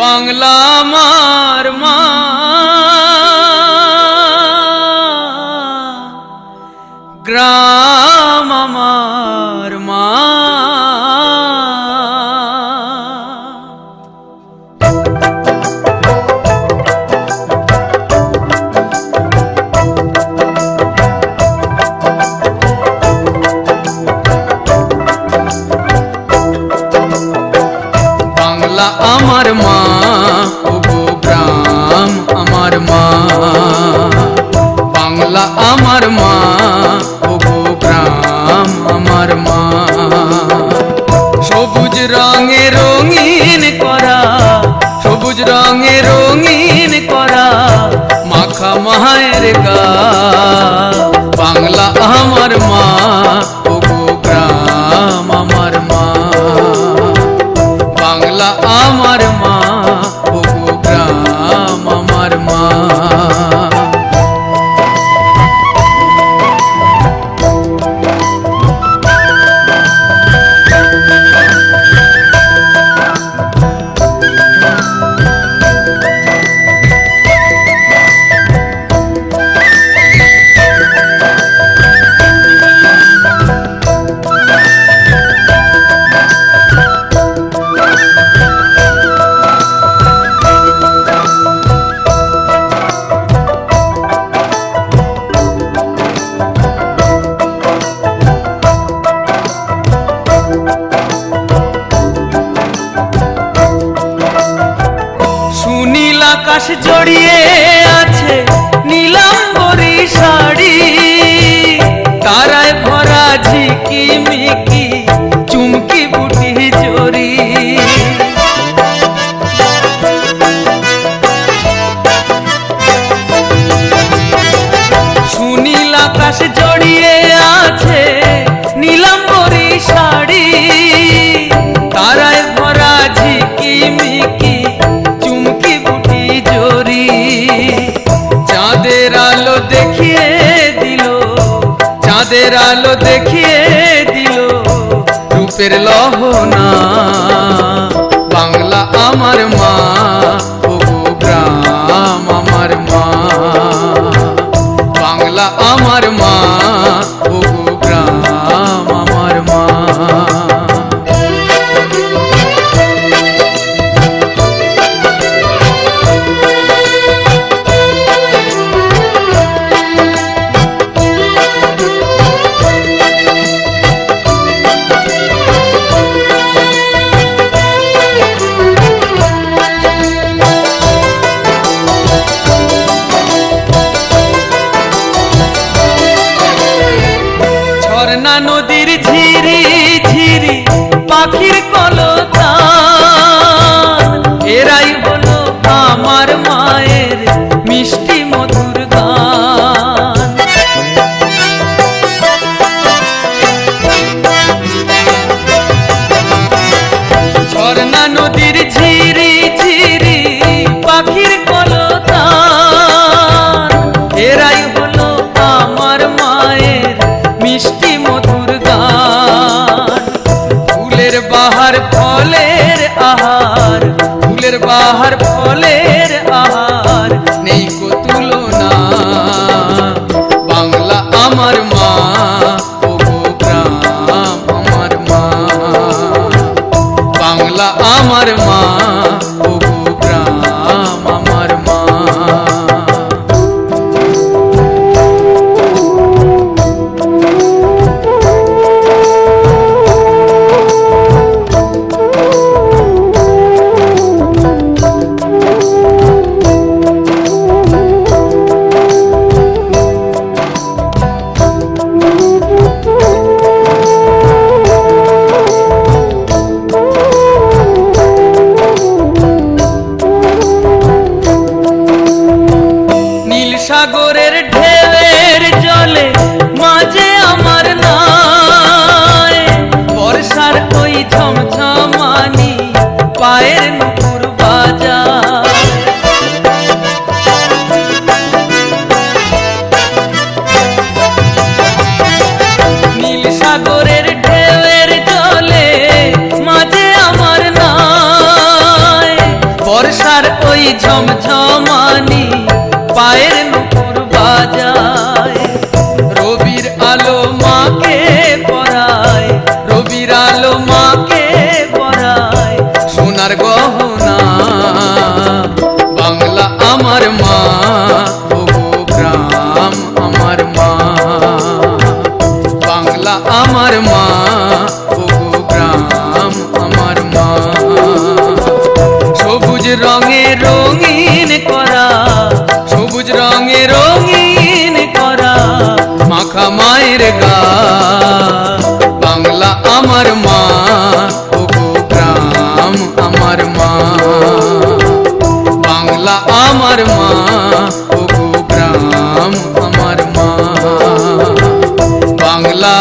বাংলা আমার মা, গ্রাম আমার মা। বাংলা আমার মা, ওগো গ্রাম আমার মা। বাংলা আমার মা, ওগো গ্রাম আমার মা। সবুজ রঙে রঙিন করা, সবুজ রঙে রঙিন করা মাখা মায়ের গা। বাংলা আমার মা, ওগো গ্রাম আমার মা। বাংলা আমার মা, ওগো গ্রাম আমার মা। সুনীল আকাশ জড়িয়ে আছে নীলাম্বরী শাড়ি, তারায় ভরা ঝিকিমিকি চুমকি বুটি জড়ি। সুনীল আকাশ জড়িয়ে আছে নীলাম্বরী শাড়ি, তারায় ভরা ঝিকিমিকি চুমকি বুটি জড়ি। চাঁদের আলো দেখিয়ে দিল, চাঁদের আলো দেখিয়ে দিল রূপের লহনা। বাংলা আমার মা, ওগো গ্রাম আমার মা। বাংলা আমার মা, ওগো গ্রাম আমার মা। ঝর্ণা নদীর ঝিরি ঝিরি পাখির কলতান, এরাই হলো আমার মায়ের মিষ্টি মধুর গান। ঝর্ণা নদীর ঝিরি ঝিরি পাখির কলতান, এরাই হলো আমার মায়ের মিষ্টি মধুর গান। ফুলের বাহার সাগরের ঢেউয়ের জলে মাঝে আমার নাই, বর্ষার ওই ঝমঝমানি পায়ের নুপুর বাজায়। নীল সাগরের ঢেউয়ের জলে মাঝে আমার নাই, বর্ষার ওই ঝমঝমানি পায়ের নুপুর বাজায়। রবির আলো মাকে পরায়, রবির আলো মাকে পরায় সোনার গহনা। বাংলা আমার মা, ওগো গ্রাম আমার মা। বাংলা আমার মা, ওগো গ্রাম আমার মা। সবুজ রঙে রঙিন করা, সবুজ রঙে রঙিন করা মাখা মায়ের গা। বাংলা আমার মা, ওগো গ্রাম আমার মা। বাংলা আমার মা, ওগো গ্রাম আমার মা। বাংলা